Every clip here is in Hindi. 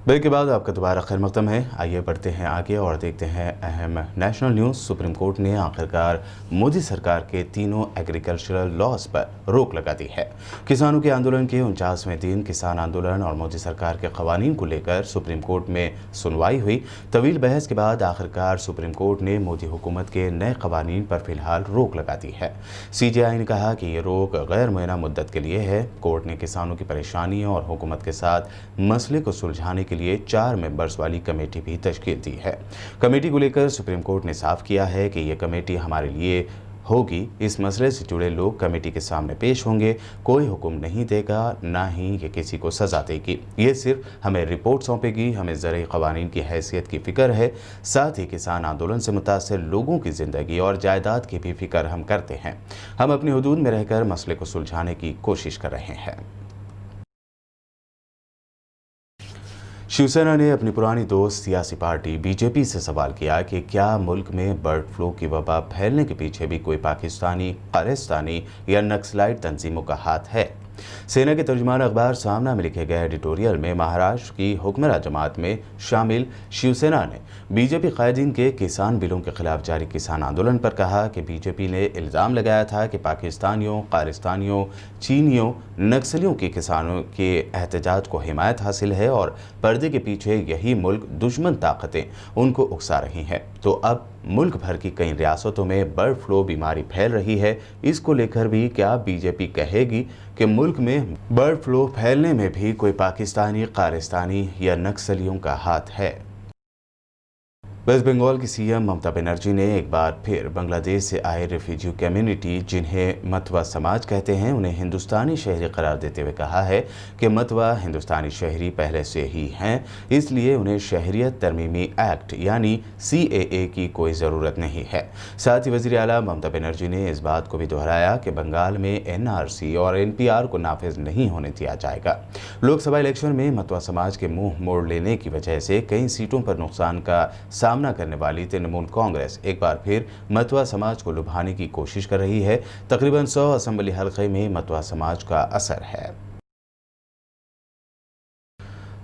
ब्रेक के बाद आपका दोबारा खैर मकदम है। आइए बढ़ते हैं आगे और देखते हैं अहम नेशनल न्यूज़। सुप्रीम कोर्ट ने आखिरकार मोदी सरकार के तीनों एग्रीकल्चरल लॉज पर रोक लगा दी है। किसानों के आंदोलन के 49वें दिन किसान आंदोलन और मोदी सरकार के कवानीन को लेकर सुप्रीम कोर्ट में सुनवाई हुई। तवील बहस के बाद आखिरकार सुप्रीम कोर्ट ने मोदी हुकूमत के नए कवानीन पर फिलहाल रोक लगा दी है। CJI ने कहा कि ये रोक गैर मुअय्यना मुद्दत के लिए है। कोर्ट ने किसानों की परेशानियों और हुकूमत के साथ मसले को सुलझाने के लिए 4 मेंबर्स वाली कमेटी भी तश्कील दी है। कमेटी को लेकर सुप्रीम कोर्ट ने साफ किया है कि ये कमेटी हमारे लिए होगी। इस मसले से जुड़े लोग कमेटी के सामने पेश होंगे। कोई हुक्म नहीं देगा, ना ही ये किसी को सजा देगी। ये सिर्फ हमें रिपोर्ट सौंपेगी। हमें ज़रूरी क़वानीन की हैसियत की फ़िक्र है। साथ ही किसान आंदोलन से मुतासिर लोगों की ज़िंदगी और जायदाद की भी फ़िक्र हम करते हैं। हम अपनी हदूद में रहकर मसले को सुलझाने की कोशिश कर रहे हैं। शिवसेना ने अपनी पुरानी दोस्त सियासी पार्टी BJP से सवाल किया कि क्या मुल्क में बर्ड फ्लू की वबा फैलने के पीछे भी कोई पाकिस्तानी, खालिस्तानी या नक्सलाइट तंजीमों का हाथ है। सेना के तर्जुमान अखबार सामना में लिखे गए एडिटोरियल में महाराष्ट्र की हुक्मरान जमात में शामिल शिवसेना ने BJP कायदीन के किसान बिलों के खिलाफ जारी किसान आंदोलन पर कहा कि BJP ने इल्ज़ाम लगाया था कि पाकिस्तानियों, खालिस्तानियों, चीनियों, नक्सलियों के किसानों के एहतजाज को हिमायत हासिल है और पर्दे के पीछे यही मुल्क दुश्मन ताकतें उनको उकसा रही हैं। तो अब मुल्क भर की कई रियासतों में बर्ड फ्लू बीमारी फैल रही है। इसको लेकर भी क्या BJP कहेगी कि मुल्क में बर्ड फ्लू फैलने में भी कोई पाकिस्तानी, खालिस्तानी या नक्सलियों का हाथ है। वेस्ट बंगाल की CM ममता बनर्जी ने एक बार फिर बांग्लादेश से आए रेफ्यूजी कम्युनिटी, जिन्हें मतवा समाज कहते हैं, उन्हें हिंदुस्तानी शहरी करार देते हुए कहा है कि मतवा हिंदुस्तानी शहरी पहले से ही हैं, इसलिए उन्हें शहरियत तरमीमी एक्ट यानी CAA की कोई ज़रूरत नहीं है। साथ ही वज़ीर आला ममता बनर्जी ने इस बात को भी दोहराया कि बंगाल में NRC और NPR को नाफिज नहीं होने दिया जाएगा। लोकसभा इलेक्शन में मतवा समाज के मुंह मोड़ लेने की वजह से कई सीटों पर नुकसान का सामना करने वाली तृणमूल कांग्रेस एक बार फिर मतवा समाज को लुभाने की कोशिश कर रही है। तकरीबन 100 असेंबली हल्के में मतवा समाज का असर है।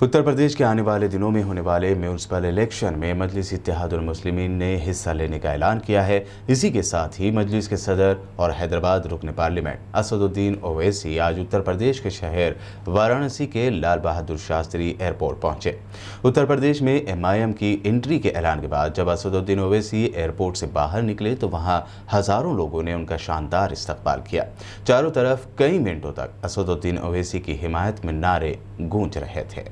उत्तर प्रदेश के आने वाले दिनों में होने वाले म्यूनसिपल इलेक्शन में मजलिस इत्तेहादुल मुस्लिमीन ने हिस्सा लेने का ऐलान किया है। इसी के साथ ही मजलिस के सदर और हैदराबाद रुकन पार्लियामेंट असदुद्दीन ओवैसी आज उत्तर प्रदेश के शहर वाराणसी के लाल बहादुर शास्त्री एयरपोर्ट पहुंचे। उत्तर प्रदेश में MIM की एंट्री के ऐलान के बाद जब असदुद्दीन ओवैसी एयरपोर्ट से बाहर निकले तो वहां हजारों लोगों ने उनका शानदार इस्तकबाल किया। चारों तरफ कई मिनटों तक असदुद्दीन ओवैसी की हिमायत में नारे गूंज रहे थे।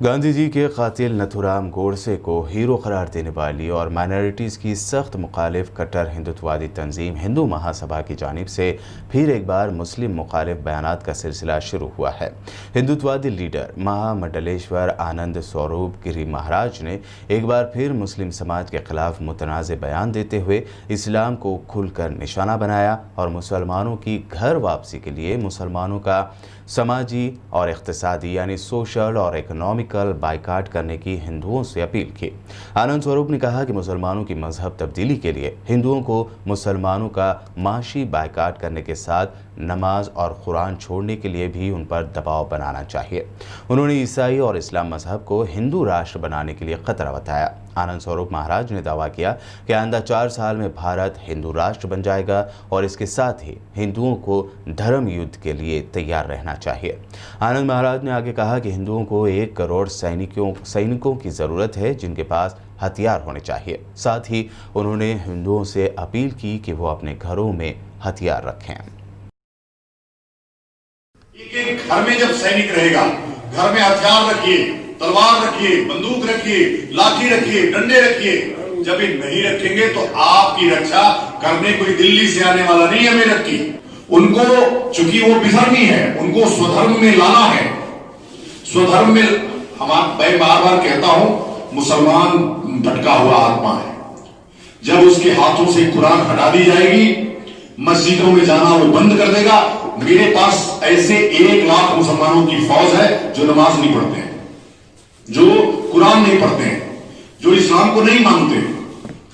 गांधी जी के कातिल नथुराम गोडसे को हीरो करार देने वाली और माइनॉरिटीज़ की सख्त मुखालिफ कट्टर हिंदुत्ववादी तंजीम हिंदू महासभा की जानिब से फिर एक बार मुस्लिम मुखालिफ बयानात का सिलसिला शुरू हुआ है। हिंदुत्ववादी लीडर महामंडलेश्वर आनंद स्वरूप गिरी महाराज ने एक बार फिर मुस्लिम समाज के खिलाफ मुतनाज़ बयान देते हुए इस्लाम को खुलकर निशाना बनाया और मुसलमानों की घर वापसी के लिए मुसलमानों का समाजी और इक़्तिसादी यानी सोशल और इकोनॉमिकल बाइकाट करने की हिंदुओं से अपील की। आनंद स्वरूप ने कहा कि मुसलमानों की मजहब तब्दीली के लिए हिंदुओं को मुसलमानों का माशी बाइकाट करने के साथ नमाज और कुरान छोड़ने के लिए भी उन पर दबाव बनाना चाहिए। उन्होंने ईसाई और इस्लाम मजहब को हिंदू राष्ट्र बनाने के लिए खतरा बताया। आनंद स्वरूप महाराज ने दावा किया कि आइंदा 4 साल में भारत हिंदू राष्ट्र बन जाएगा और इसके साथ ही हिंदुओं को धर्म युद्ध के लिए तैयार रहना चाहिए। आनंद महाराज ने आगे कहा कि हिंदुओं को 1 करोड़ सैनिकों की ज़रूरत है जिनके पास हथियार होने चाहिए। साथ ही उन्होंने हिंदुओं से अपील की कि वो अपने घरों में हथियार रखें। एक घर में जब सैनिक रहेगा, घर में हथियार रखिए, तलवार रखिए, बंदूक रखिए, लाठी रखिए, डंडे रखिए। जब ये नहीं रखेंगे तो आपकी रक्षा करने कोई दिल्ली से आने वाला नहीं है मेरठ की। उनको, चूंकि वो विधर्मी है, उनको स्वधर्म में लाना है। स्वधर्म में मैं बार बार कहता हूं, मुसलमान भटका हुआ आत्मा है। जब उसके हाथों से कुरान हटा दी जाएगी, मस्जिदों में जाना वो बंद कर देगा। मेरे पास ऐसे 1 लाख मुसलमानों की फौज है जो नमाज नहीं पढ़ते हैं, जो कुरान नहीं पढ़ते हैं, जो इस्लाम को नहीं मानते,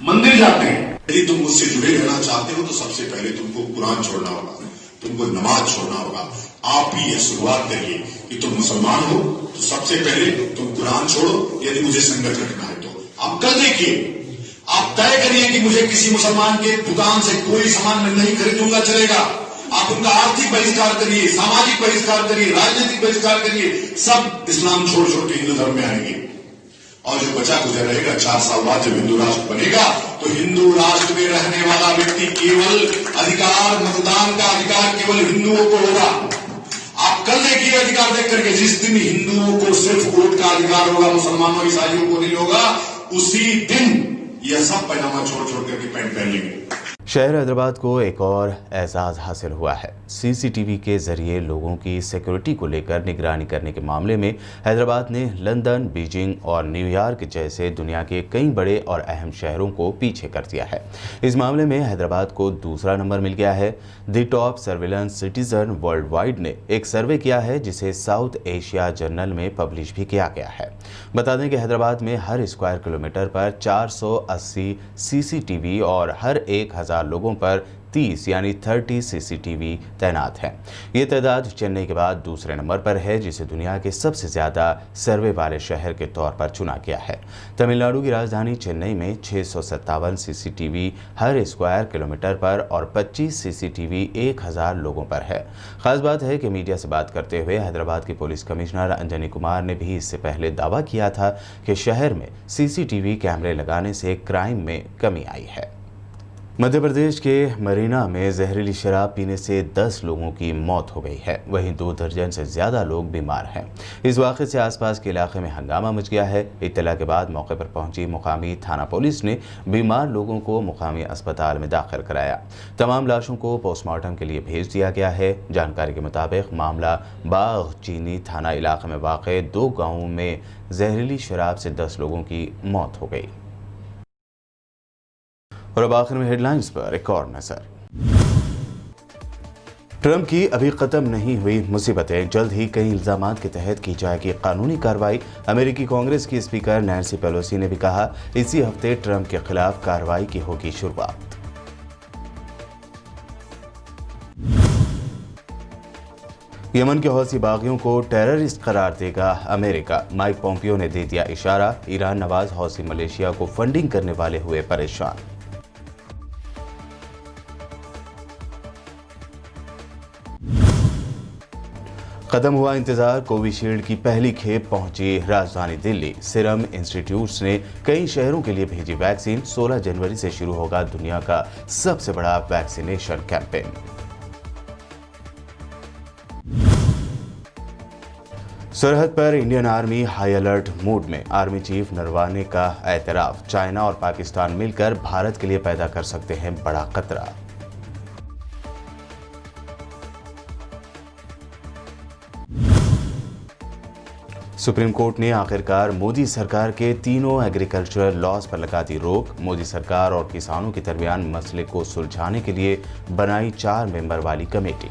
मंदिर जाते हैं। यदि तुम मुझसे जुड़े रहना चाहते हो तो सबसे पहले तुमको कुरान छोड़ना होगा, तुमको नमाज छोड़ना होगा। आप ही यह शुरुआत करिए कि तुम मुसलमान हो तो सबसे पहले तुम कुरान छोड़ो, यदि मुझे संगत रखना है तो। आप कल देखिए, आप तय करिए कि मुझे किसी मुसलमान के दुकान से कोई सामान मैं नहीं खरीदूंगा, चलेगा। आप उनका आर्थिक बहिष्कार करिए, सामाजिक बहिष्कार करिए, राजनीतिक बहिष्कार करिए, सब इस्लाम छोड़ छोड़ के हिंदू धर्म में आएंगे। और जो बचा गुजर रहेगा 4 साल बाद जब हिंदू राष्ट्र बनेगा, तो हिंदू राष्ट्र में रहने वाला व्यक्ति केवल अधिकार, मतदान का अधिकार केवल हिंदुओं को होगा। आप कल देखिए अधिकार देख करके, जिस दिन हिंदुओं को सिर्फ वोट का अधिकार होगा, मुसलमानों ईसाइयों को नहीं होगा, उसी दिन यह सब पैजामा छोड़ छोड़ करके पैंट पहन लेंगे। शहर हैदराबाद को एक और एजाज़ हासिल हुआ है। सीसीटीवी के जरिए लोगों की सिक्योरिटी को लेकर निगरानी करने के मामले में हैदराबाद ने लंदन, बीजिंग और न्यूयॉर्क जैसे दुनिया के कई बड़े और अहम शहरों को पीछे कर दिया है। इस मामले में हैदराबाद को दूसरा नंबर मिल गया है। The top surveillance citizen world wide ने एक सर्वे किया है, जिसे साउथ एशिया जर्नल में पब्लिश भी किया गया है। बता दें कि हैदराबाद में हर स्क्वायर किलोमीटर पर 480 सीसीटीवी और हर 1000 लोगों पर 30 यानी 30 सीसीटीवी तैनात हैं। ये तादाद चेन्नई के बाद दूसरे नंबर पर है, जिसे दुनिया के सबसे ज़्यादा सर्वे वाले शहर के तौर पर चुना गया है। तमिलनाडु की राजधानी चेन्नई में 657 सीसीटीवी हर स्क्वायर किलोमीटर पर और 25 सीसीटीवी 1000 लोगों पर है। खास बात है कि मीडिया से बात करते हुए हैदराबाद के पुलिस कमिश्नर अंजनी कुमार ने भी इससे पहले दावा किया था कि शहर में सीसीटीवी कैमरे लगाने से क्राइम में कमी आई है। मध्य प्रदेश के मरीना में जहरीली शराब पीने से 10 लोगों की मौत हो गई है, वहीं 2 दर्जन से ज़्यादा लोग बीमार हैं। इस वाक़े से आसपास के इलाके में हंगामा मच गया है। इत्तला के बाद मौके पर पहुंची मुकामी थाना पुलिस ने बीमार लोगों को मुकामी अस्पताल में दाखिल कराया। तमाम लाशों को पोस्टमार्टम के लिए भेज दिया है। जानकारी के मुताबिक मामला बाग चीनी थाना इलाके में वाक़ 2 गाँवों में जहरीली शराब से 10 लोगों की मौत हो गई। और अब आखिर में हेडलाइंस पर एक और नजर। ट्रंप की अभी खत्म नहीं हुई मुसीबतें, जल्द ही कई इल्जामात के तहत की जाएगी कानूनी कार्रवाई। अमेरिकी कांग्रेस की स्पीकर नैन्सी पेलोसी ने भी कहा, इसी हफ्ते ट्रंप के खिलाफ कार्रवाई की होगी शुरुआत। यमन के हौसी बागियों को टेररिस्ट करार देगा अमेरिका। माइक पोम्पियो ने दे दिया इशारा। ईरान नवाज हौसी मलेशिया को फंडिंग करने वाले हुए परेशान। खत्म हुआ इंतजार, कोविशील्ड की पहली खेप पहुंची राजधानी दिल्ली। सीरम इंस्टीट्यूट्स ने कई शहरों के लिए भेजी वैक्सीन। 16 जनवरी से शुरू होगा दुनिया का सबसे बड़ा वैक्सीनेशन कैंपेन। सरहद पर Indian army high alert mode में। आर्मी चीफ नरवाने का एतराफ, चाइना और पाकिस्तान मिलकर भारत के लिए पैदा कर सकते हैं बड़ा खतरा। सुप्रीम कोर्ट ने आखिरकार मोदी सरकार के तीनों एग्रीकल्चरल लॉज पर लगा दी रोक। मोदी सरकार और किसानों के दरमियान मसले को सुलझाने के लिए बनाई 4 मेंबर वाली कमेटी।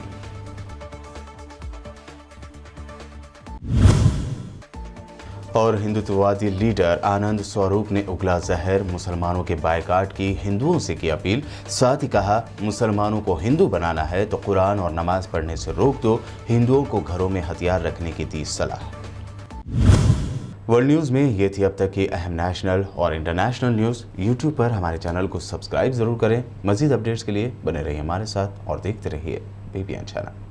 और हिंदुत्ववादी लीडर आनंद स्वरूप ने उगला जहर, मुसलमानों के बायकाट की हिंदुओं से की अपील। साथ ही कहा, मुसलमानों को हिंदू बनाना है तो कुरान और नमाज पढ़ने से रोक दो। हिंदुओं को घरों में हथियार रखने की दी सलाह। वर्ल्ड न्यूज़ में ये थी अब तक की अहम नेशनल और इंटरनेशनल न्यूज़। यूट्यूब पर हमारे चैनल को सब्सक्राइब जरूर करें। मजीद अपडेट्स के लिए बने रहिए हमारे साथ और देखते रहिए BBN चैनल।